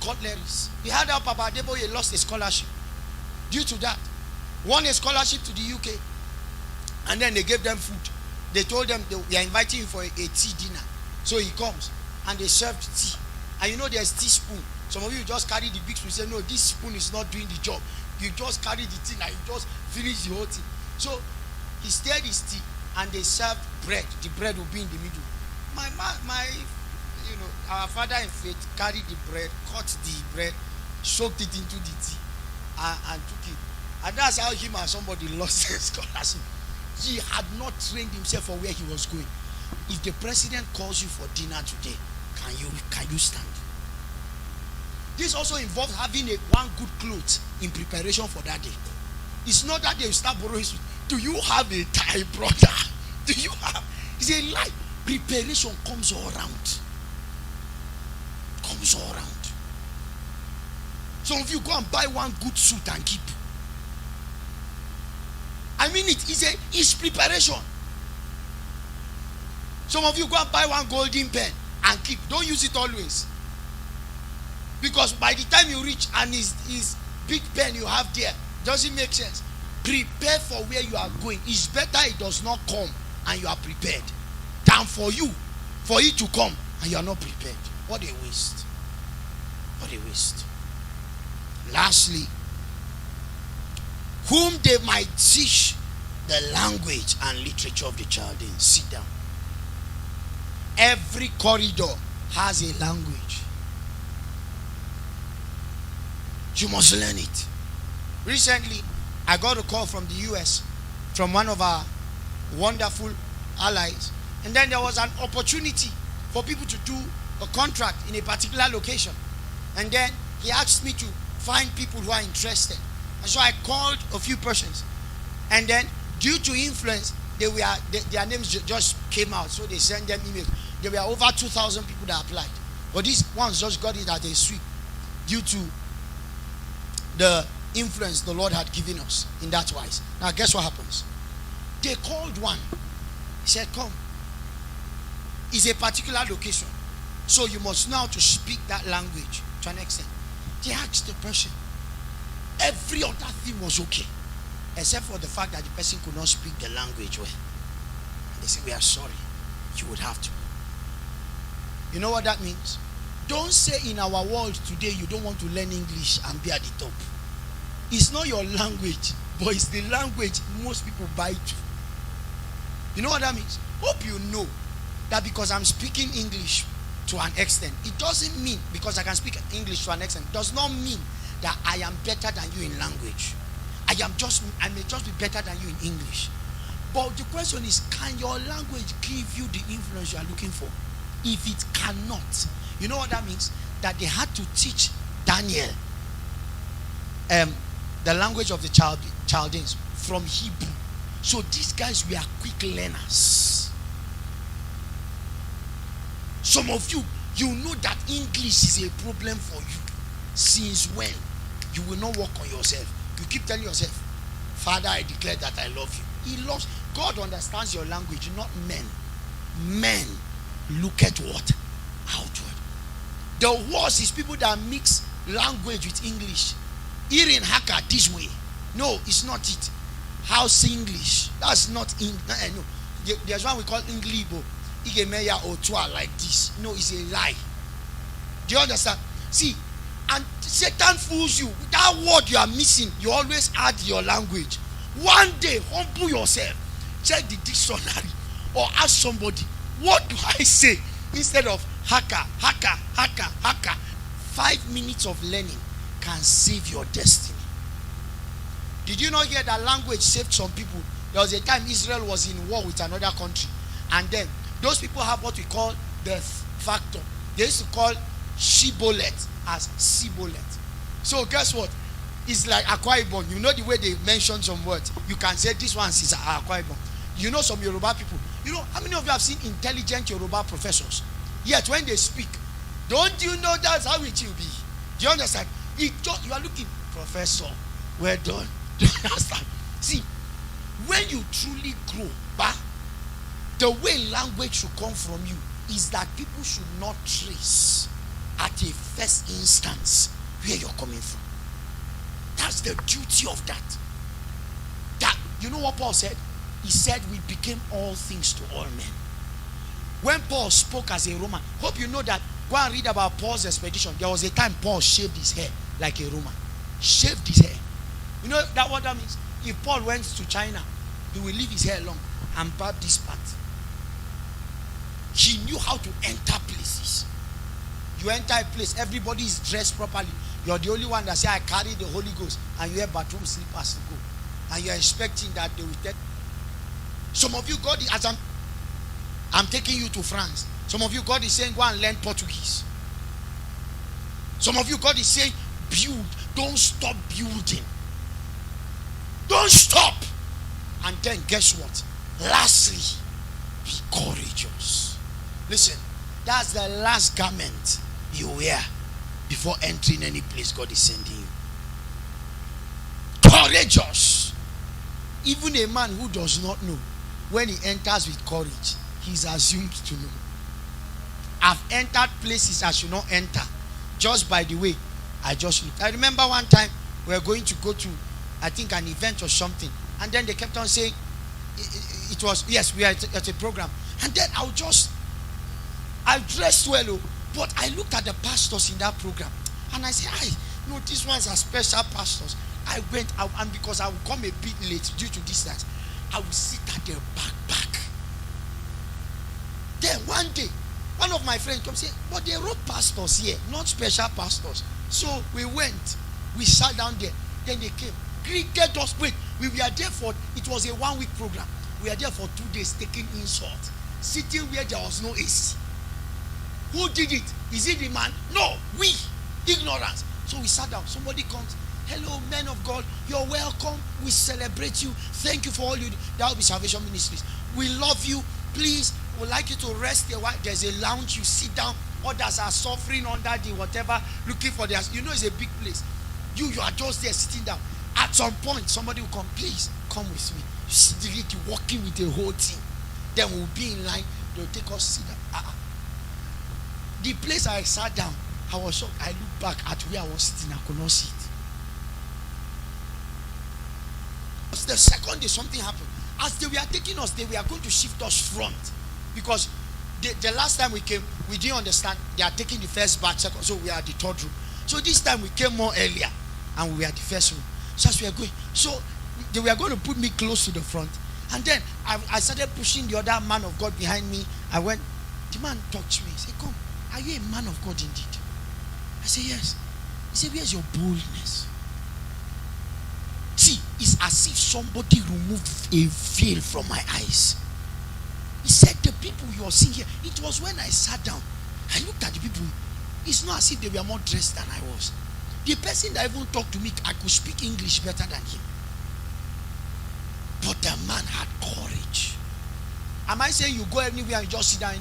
cutleries. He had how Papa Adeboye lost a scholarship due to that. Won a scholarship to the UK, and then they gave them food. They told them we are inviting you for a tea dinner. So he comes and they served tea. And you know there's teaspoon. Some of you just carry the big spoon. Say, no, this spoon is not doing the job. You just carry the tea and you just finish the whole thing. So he stirred his tea and they served bread. The bread will be in the middle. Our father in faith carried the bread, cut the bread, soaked it into the tea, and took it. And that's how him and somebody lost his scholarship. He had not trained himself for where he was going. If the president calls you for dinner today, can you stand? This also involves having one good clothes in preparation for that day. It's not that they start borrowing. Do you have a tie, brother? Do you have? It's a lie. Preparation comes all around. Comes all around. Some of you go and buy one good suit and keep. I mean it's preparation. Some of you go and buy one golden pen and keep. Don't use it always. Because by the time you reach and is big pen you have there, doesn't make sense. Prepare for where you are going. It's better it does not come and you are prepared than for it to come and you are not prepared. What a waste. What a waste. Lastly, whom they might teach the language and literature of the Chaldeans. Sit down. Every corridor has a language. You must learn it. Recently, I got a call from the US from one of our wonderful allies, and then there was an opportunity for people to do a contract in a particular location, and then he asked me to find people who are interested. And so I called a few persons, and then due to influence, their names just came out, so they sent them emails. There were over 2,000 people that applied, but these ones just got it at a sweep due to the influence the Lord had given us in that wise. Now guess what happens? They called one. He said, come. It's a particular location, so you must know how to speak that language to an extent. They asked the person. Every other thing was okay, except for the fact that the person could not speak the language well. And they said, we are sorry, you would have to. You know what that means? Don't say in our world today you don't want to learn English and be at the top. It's not your language, but it's the language most people buy to. You know what that means? Hope you know that because I'm speaking English to an extent, it doesn't mean because I can speak English to an extent, does not mean that I am better than you in language. I may just be better than you in English. But the question is, can your language give you the influence you are looking for? If it cannot, you know what that means? That they had to teach Daniel the language of the Chaldeans from Hebrew. So these guys were quick learners. Some of you, you know that English is a problem for you. Since when? You will not work on yourself. You keep telling yourself, Father, I declare that I love you. He loves. God understands your language, not men. Men look at what? Outward. The worst is people that mix language with English. Hearing Haka this way. No, it's not it. House English. That's not English. No. There's one we call Inglibo. Igemeya Otua like this. No, it's a lie. Do you understand? See, and Satan fools you. That word you are missing, you always add your language. One day, humble yourself. Check the dictionary or ask somebody, what do I say? Instead of haka, haka, haka, haka. 5 minutes of learning can save your destiny. Did you not hear that language saved some people? There was a time Israel was in war with another country, and then those people have what we call the factor. They used to call Shibolet as Sibolet. So guess what? It's like Akwa Ibom. You know the way they mention some words. You can say this one is Akwa Ibom. You know some Yoruba people. You know how many of you have seen intelligent Yoruba professors? Yet when they speak, don't you know that's how it will be? Do you understand? You are looking, professor, well done. Do you understand? See, when you truly grow, the way language should come from you is that people should not trace at a first instance where you're coming from. That's the duty of that. That, you know what Paul said? He said we became all things to all men. When Paul spoke as a Roman, hope you know that. Go and read about Paul's expedition. There was a time Paul shaved his hair like a Roman. Shaved his hair. You know that what that means? If Paul went to China, he will leave his hair long and barb this part. He knew how to enter places. You enter a place, everybody is dressed properly. You're the only one that say, I carry the Holy Ghost, and you have bathroom slippers to go. And you're expecting that they will take. Some of you, God, as I'm taking you to France. Some of you, God is saying, go and learn Portuguese. Some of you, God is saying, build. Don't stop building. Don't stop. And then guess what? Lastly, be courageous. Listen, that's the last garment you wear before entering any place God is sending you. Courageous. Even a man who does not know, when he enters with courage, he's assumed to know. I've entered places I should not enter just by the way I just looked. I remember one time we were going to go to, I think, an event or something, and then they kept on saying it was, yes, we are at a program, and then I dressed well, but I looked at the pastors in that program and I said, no, these ones are special pastors. I went out, and because I would come a bit late due to distance, I would sit at their back. Then one day, one of my friends comes and said, but they wrote pastors here, not special pastors. So we went, we sat down there. Then they came, greeted us. Wait, we were there for, it was a 1 week program. We were there for 2 days taking insult, sitting where there was no AC. Who did it? Is it the man? No, we. Ignorance. So we sat down. Somebody comes. Hello, men of God. You're welcome. We celebrate you. Thank you for all you do. That will be Salvation Ministries. We love you. Please, we'd like you to rest a while. There's a lounge. You sit down. Others are suffering under the whatever, looking for theirs. You know it's a big place. You are just there sitting down. At some point, somebody will come. Please, come with me. You see the lady walking with the whole team. Then we'll be in line. They'll take us sit down. The place I sat down, I was shocked. I looked back at where I was sitting. I could not sit. The second day, something happened. As they were taking us, they were going to shift us front. Because the last time we came, we didn't understand. They are taking the first batch, second, so we are the third room. So this time we came more earlier, and we were the first room. So as we are going, so they were going to put me close to the front. And then I started pushing the other man of God behind me. I went, the man talked to me. He said, come. Are you a man of God indeed? I said, yes. He said, where's your boldness? See, it's as if somebody removed a veil from my eyes. He said, the people you are seeing here, it was when I sat down. I looked at the people. It's not as if they were more dressed than I was. The person that even talked to me, I could speak English better than him. But the man had courage. Am I saying you go anywhere and just sit down?